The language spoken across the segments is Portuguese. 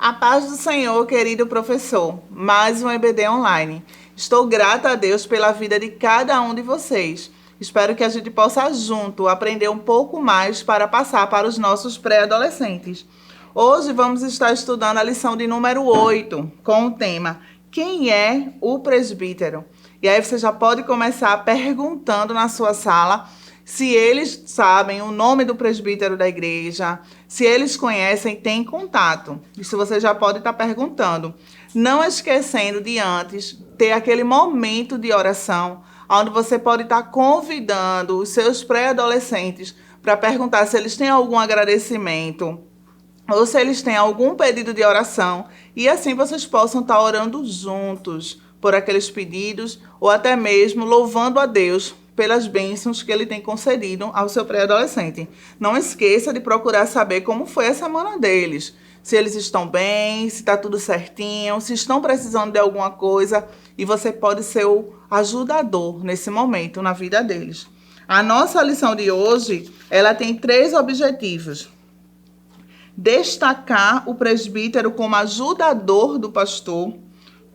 A paz do Senhor, querido professor. Mais um EBD online. Estou grata a Deus pela vida de cada um de vocês. Espero que a gente possa junto aprender um pouco mais para passar para os nossos pré-adolescentes. Hoje vamos estar estudando a lição de número 8, com o tema Quem é o presbítero? E aí você já pode começar perguntando na sua sala se eles sabem o nome do presbítero da igreja, se eles conhecem, têm contato. Isso você já pode estar perguntando. Não esquecendo de antes ter aquele momento de oração, onde você pode estar convidando os seus pré-adolescentes para perguntar se eles têm algum agradecimento ou se eles têm algum pedido de oração, e assim vocês possam estar orando juntos por aqueles pedidos, ou até mesmo louvando a Deus pelas bênçãos que ele tem concedido ao seu pré-adolescente. Não esqueça de procurar saber como foi a semana deles, se eles estão bem, se está tudo certinho, se estão precisando de alguma coisa, e você pode ser o ajudador nesse momento na vida deles. A nossa lição de hoje, ela tem 3 objetivos. Destacar o presbítero como ajudador do pastor,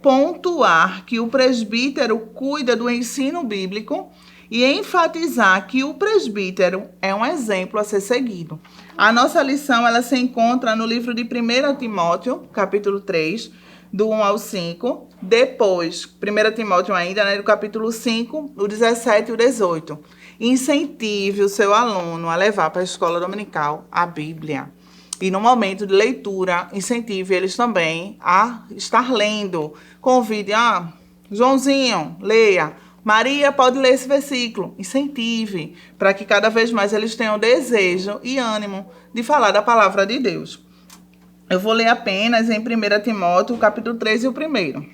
pontuar que o presbítero cuida do ensino bíblico e enfatizar que o presbítero é um exemplo a ser seguido. A nossa lição ela se encontra no livro de 1 Timóteo, capítulo 3, do 1 ao 5. Depois, 1 Timóteo ainda, no capítulo 5, o 17 e o 18. Incentive o seu aluno a levar para a escola dominical a Bíblia. E no momento de leitura, incentive eles também a estar lendo. Convide, Joãozinho, leia. Maria pode ler esse versículo. Incentive, para que cada vez mais eles tenham desejo e ânimo de falar da palavra de Deus. Eu vou ler apenas em 1 Timóteo, capítulo 3 e o 1,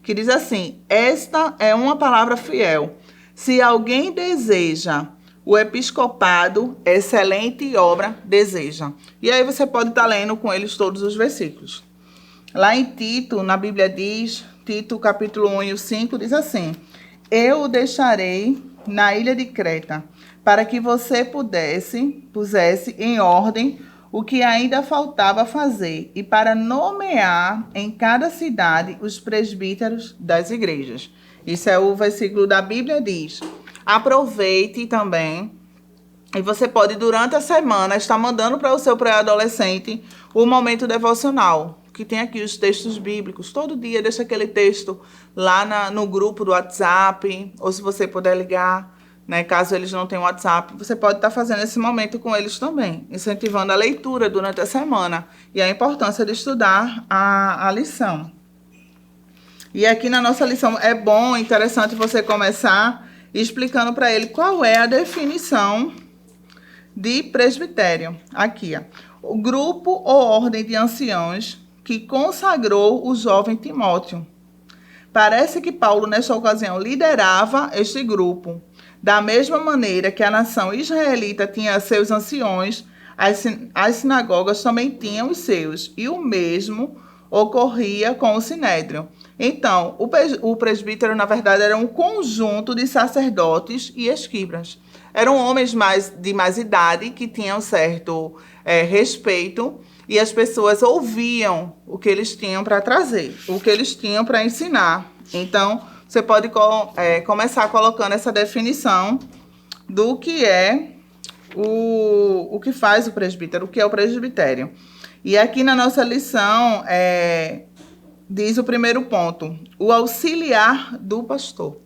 que diz assim: esta é uma palavra fiel. Se alguém deseja o episcopado, excelente obra deseja. E aí você pode estar lendo com eles todos os versículos. Lá em Tito, na Bíblia diz, Tito capítulo 1 e o 5, diz assim: eu o deixarei na ilha de Creta, para que você pusesse em ordem o que ainda faltava fazer, e para nomear em cada cidade os presbíteros das igrejas. Isso é o versículo da Bíblia, diz. Aproveite também, e você pode, durante a semana, estar mandando para o seu pré-adolescente o momento devocional, que tem aqui os textos bíblicos. Todo dia deixa aquele texto lá no grupo do WhatsApp, ou se você puder ligar, né, caso eles não tenham WhatsApp, você pode estar fazendo esse momento com eles também, incentivando a leitura durante a semana e a importância de estudar a lição. E aqui na nossa lição é bom, interessante você começar explicando para ele qual é a definição de presbitério. Aqui, o grupo ou ordem de anciãos que consagrou o jovem Timóteo. Parece que Paulo, nesta ocasião, liderava este grupo. Da mesma maneira que a nação israelita tinha seus anciões, as sinagogas também tinham os seus, e o mesmo ocorria com o sinédrio. Então, o presbítero, na verdade, era um conjunto de sacerdotes e escribas. Eram homens de mais idade que tinham certo respeito, e as pessoas ouviam o que eles tinham para trazer, o que eles tinham para ensinar. Então, você pode começar colocando essa definição do que é o que faz o presbítero, o que é o presbitério. E aqui na nossa lição, diz o primeiro ponto: o auxiliar do pastor.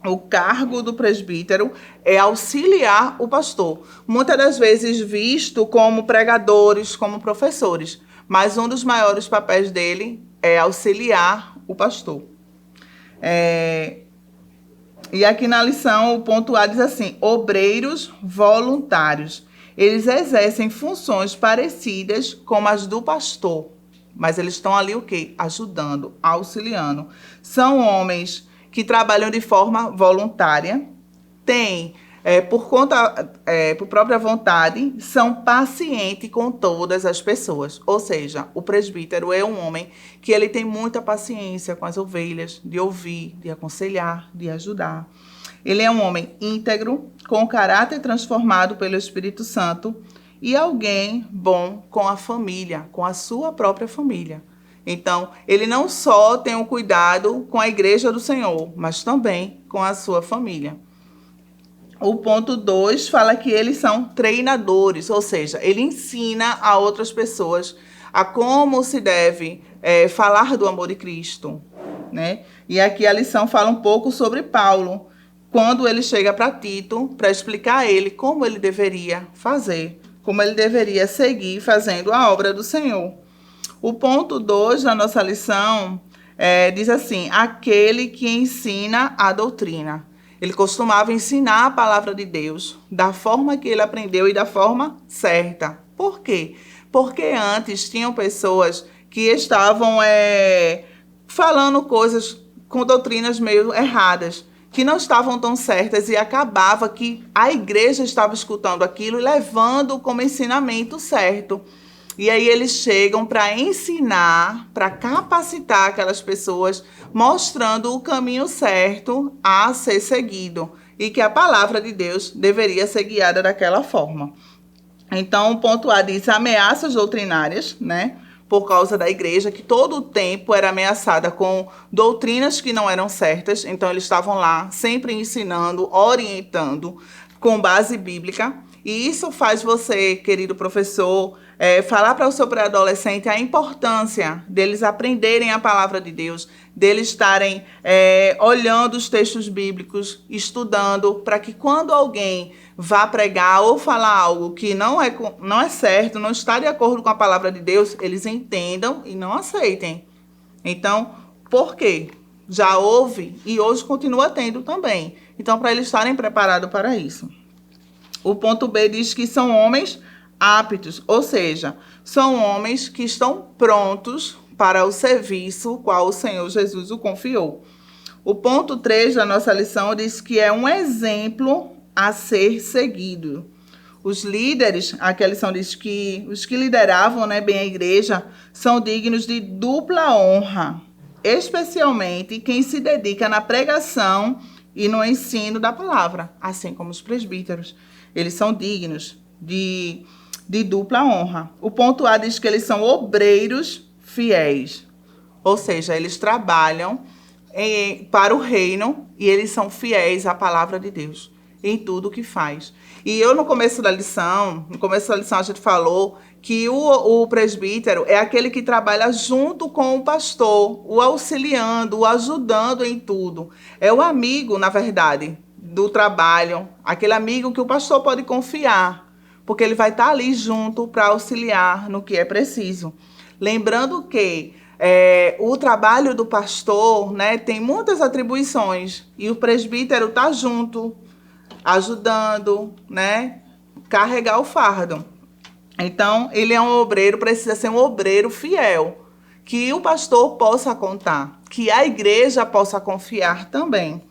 O cargo do presbítero é auxiliar o pastor. Muitas das vezes visto como pregadores, como professores. Mas um dos maiores papéis dele é auxiliar o pastor. E aqui na lição, o ponto A diz assim: obreiros voluntários. Eles exercem funções parecidas com as do pastor. Mas eles estão ali o quê? Ajudando, auxiliando. São homens que trabalham de forma voluntária, têm, por própria vontade, são pacientes com todas as pessoas. Ou seja, o presbítero é um homem que ele tem muita paciência com as ovelhas, de ouvir, de aconselhar, de ajudar. Ele é um homem íntegro, com caráter transformado pelo Espírito Santo e alguém bom com a família, com a sua própria família. Então, ele não só tem um cuidado com a igreja do Senhor, mas também com a sua família. O ponto 2 fala que eles são treinadores, ou seja, ele ensina a outras pessoas a como se deve falar do amor de Cristo, né? E aqui a lição fala um pouco sobre Paulo, quando ele chega para Tito, para explicar a ele como ele deveria fazer, como ele deveria seguir fazendo a obra do Senhor. O ponto 2 da nossa lição diz assim: aquele que ensina a doutrina. Ele costumava ensinar a palavra de Deus da forma que ele aprendeu e da forma certa. Por quê? Porque antes tinham pessoas que estavam falando coisas com doutrinas meio erradas, que não estavam tão certas, e acabava que a igreja estava escutando aquilo e levando como ensinamento certo. E aí eles chegam para ensinar, para capacitar aquelas pessoas, mostrando o caminho certo a ser seguido e que a palavra de Deus deveria ser guiada daquela forma. Então, o ponto A diz ameaças doutrinárias, né? Por causa da igreja, que todo o tempo era ameaçada com doutrinas que não eram certas. Então, eles estavam lá sempre ensinando, orientando com base bíblica. E isso faz você, querido professor, falar para o seu pré-adolescente a importância deles aprenderem a palavra de Deus, deles estarem olhando os textos bíblicos, estudando, para que quando alguém vá pregar ou falar algo que não é certo, não está de acordo com a palavra de Deus, eles entendam e não aceitem. Então, por quê? Já houve e hoje continua tendo também. Então, para eles estarem preparados para isso. O ponto B diz que são homens aptos, ou seja, são homens que estão prontos para o serviço qual o Senhor Jesus o confiou. O ponto 3 da nossa lição diz que é um exemplo a ser seguido. Os líderes, aqui a lição diz que os que lideravam, bem a igreja são dignos de dupla honra, especialmente quem se dedica na pregação e no ensino da palavra, assim como os presbíteros. Eles são dignos de dupla honra. O ponto A diz que eles são obreiros fiéis. Ou seja, eles trabalham para o reino e eles são fiéis à palavra de Deus em tudo o que faz. E no começo da lição a gente falou que o presbítero é aquele que trabalha junto com o pastor, o auxiliando, o ajudando em tudo. É o amigo, na verdade, do trabalho, aquele amigo que o pastor pode confiar, porque ele vai estar ali junto para auxiliar no que é preciso. Lembrando que o trabalho do pastor, tem muitas atribuições e o presbítero está junto, ajudando, carregar o fardo. Então, ele é um obreiro, precisa ser um obreiro fiel, que o pastor possa contar, que a igreja possa confiar também.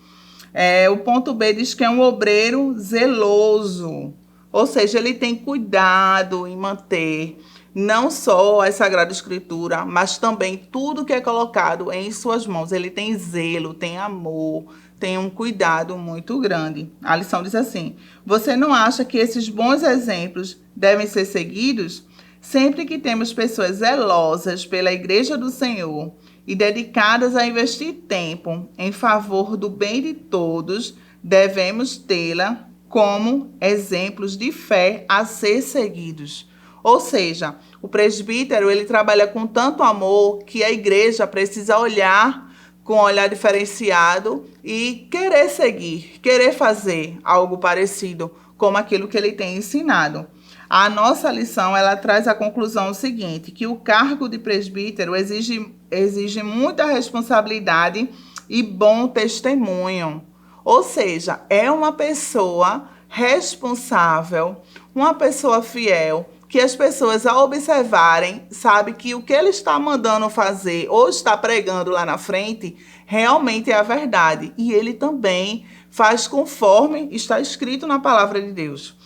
O ponto B diz que é um obreiro zeloso, ou seja, ele tem cuidado em manter não só a Sagrada Escritura, mas também tudo que é colocado em suas mãos. Ele tem zelo, tem amor, tem um cuidado muito grande. A lição diz assim: você não acha que esses bons exemplos devem ser seguidos? Sempre que temos pessoas zelosas pela Igreja do Senhor e dedicadas a investir tempo em favor do bem de todos, devemos tê-la como exemplos de fé a ser seguidos. Ou seja, o presbítero ele trabalha com tanto amor que a igreja precisa olhar com um olhar diferenciado e querer seguir, querer fazer algo parecido como aquilo que ele tem ensinado. A nossa lição ela traz a conclusão seguinte, que o cargo de presbítero exige muita responsabilidade e bom testemunho. Ou seja, é uma pessoa responsável, uma pessoa fiel, que as pessoas, ao observarem, sabem que o que ele está mandando fazer ou está pregando lá na frente, realmente é a verdade. E ele também faz conforme está escrito na palavra de Deus.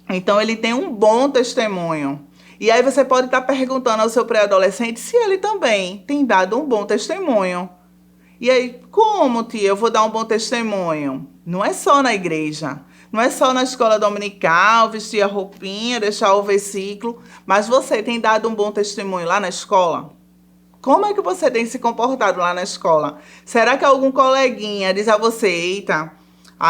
Então, ele tem um bom testemunho. E aí você pode estar perguntando ao seu pré-adolescente se ele também tem dado um bom testemunho. E aí, como, tia, eu vou dar um bom testemunho? Não é só na igreja, Não é só na escola dominical, vestir a roupinha, deixar o versículo, mas você tem dado um bom testemunho lá na escola? Como é que você tem se comportado lá na escola? Será que algum coleguinha diz a você, eita,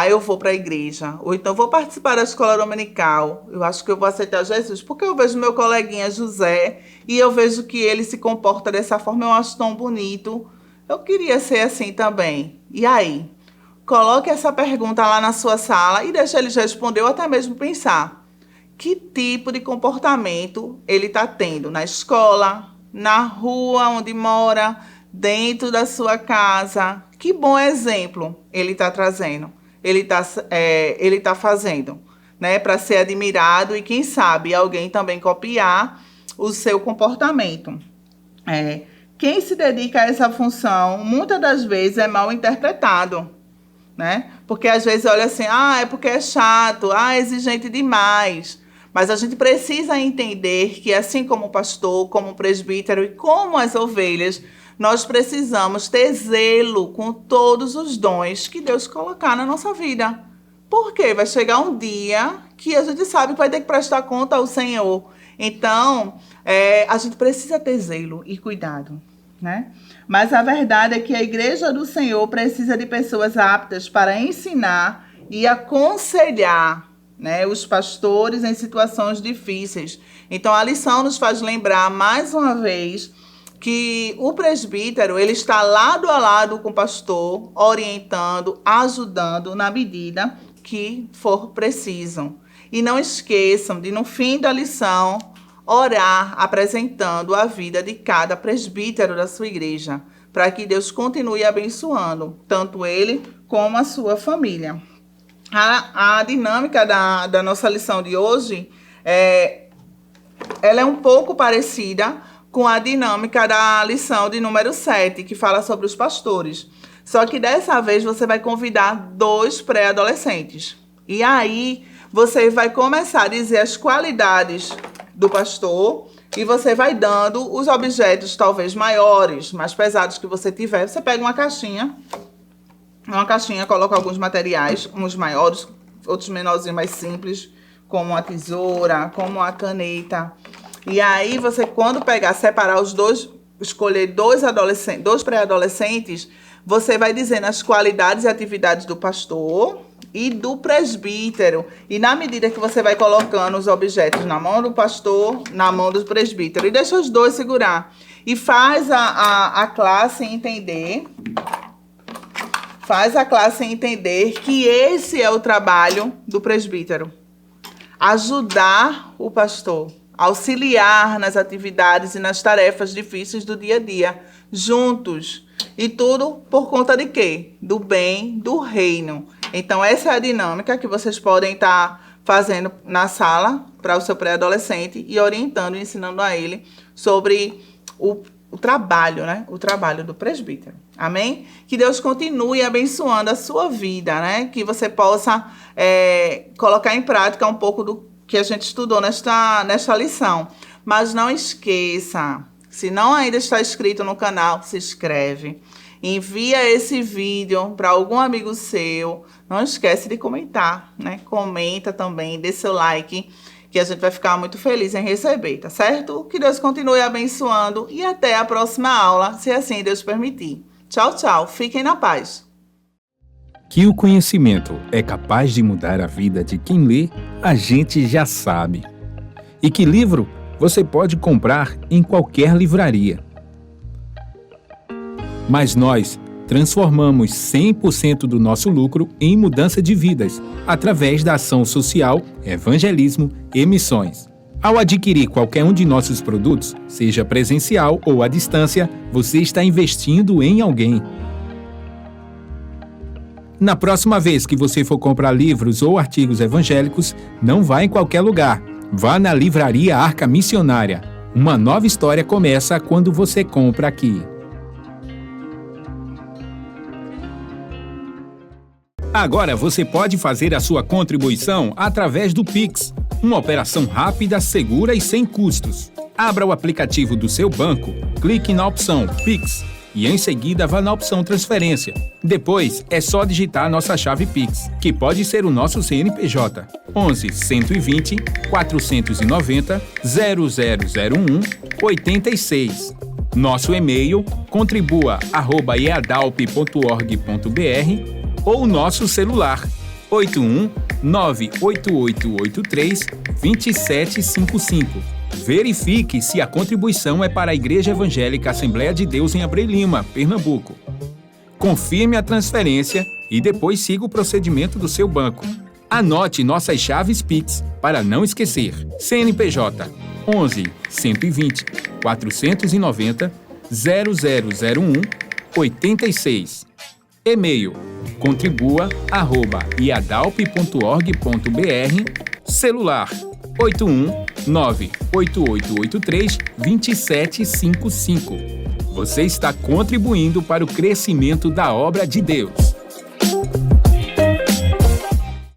eu vou para a igreja, ou então vou participar da escola dominical, eu acho que eu vou aceitar Jesus, porque eu vejo meu coleguinha José e eu vejo que ele se comporta dessa forma, eu acho tão bonito, eu queria ser assim também. E aí? Coloque essa pergunta lá na sua sala e deixe eles responder ou até mesmo pensar. Que tipo de comportamento ele está tendo na escola, na rua onde mora, dentro da sua casa? Que bom exemplo ele está trazendo, ele tá fazendo, né? Para ser admirado e quem sabe alguém também copiar o seu comportamento. Quem se dedica a essa função, muitas das vezes é mal interpretado, né? Porque às vezes olha assim, é porque é chato, é exigente demais. Mas a gente precisa entender que assim como o pastor, como o presbítero e como as ovelhas, nós precisamos ter zelo com todos os dons que Deus colocar na nossa vida. Porque vai chegar um dia que a gente sabe que vai ter que prestar conta ao Senhor. Então, a gente precisa ter zelo e cuidado, né? Mas a verdade é que a igreja do Senhor precisa de pessoas aptas para ensinar e aconselhar, né, os pastores em situações difíceis. Então, a lição nos faz lembrar, mais uma vez, que o presbítero ele está lado a lado com o pastor, orientando, ajudando na medida que for preciso. E não esqueçam de, no fim da lição, orar apresentando a vida de cada presbítero da sua igreja, para que Deus continue abençoando, tanto ele como a sua família. A dinâmica da nossa lição de hoje, ela é um pouco parecida com a dinâmica da lição de número 7, que fala sobre os pastores. Só que dessa vez você vai convidar 2 pré-adolescentes. E aí você vai começar a dizer as qualidades do pastor e você vai dando os objetos talvez maiores, mais pesados que você tiver. Você pega uma caixinha, coloca alguns materiais, uns maiores, outros menorzinhos, mais simples, como a tesoura, como a caneta. E aí você, quando separar os dois, escolher 2 pré-adolescentes, você vai dizendo as qualidades e atividades do pastor e do presbítero. E na medida que você vai colocando os objetos na mão do pastor, na mão do presbítero, e deixa os dois segurar. E faz a classe entender... Faz a classe entender que esse é o trabalho do presbítero. Ajudar o pastor, auxiliar nas atividades e nas tarefas difíceis do dia a dia, juntos. E tudo por conta de quê? Do bem do reino. Então, essa é a dinâmica que vocês podem estar fazendo na sala para o seu pré-adolescente e orientando e ensinando a ele sobre o trabalho, né? O trabalho do presbítero. Amém? Que Deus continue abençoando a sua vida, né? Que você possa colocar em prática um pouco do que a gente estudou nesta lição. Mas não esqueça, se não ainda está inscrito no canal, se inscreve. Envia esse vídeo para algum amigo seu. Não esquece de comentar, né? Comenta também, dê seu like, que a gente vai ficar muito feliz em receber, tá certo? Que Deus continue abençoando e até a próxima aula, se assim Deus permitir. Tchau, tchau. Fiquem na paz. Que o conhecimento é capaz de mudar a vida de quem lê, a gente já sabe. E que livro você pode comprar em qualquer livraria. Mas nós transformamos 100% do nosso lucro em mudança de vidas, através da ação social, evangelismo e missões. Ao adquirir qualquer um de nossos produtos, seja presencial ou à distância, você está investindo em alguém. Na próxima vez que você for comprar livros ou artigos evangélicos, não vá em qualquer lugar. Vá na Livraria Arca Missionária. Uma nova história começa quando você compra aqui. Agora você pode fazer a sua contribuição através do Pix, uma operação rápida, segura e sem custos. Abra o aplicativo do seu banco, clique na opção Pix e em seguida vá na opção Transferência. Depois é só digitar nossa chave Pix, que pode ser o nosso CNPJ 11 120 490 0001 86. Nosso e-mail contribua@eadalp.org.br ou nosso celular 81 98883 2755. Verifique se a contribuição é para a Igreja Evangélica Assembleia de Deus em Abreu Lima, Pernambuco. Confirme a transferência e depois siga o procedimento do seu banco. Anote nossas chaves Pix para não esquecer. CNPJ 11 120 490 0001 86. E-mail contribua@iadalp.org.br. Celular 81 98883 2755. Você está contribuindo para o crescimento da obra de Deus.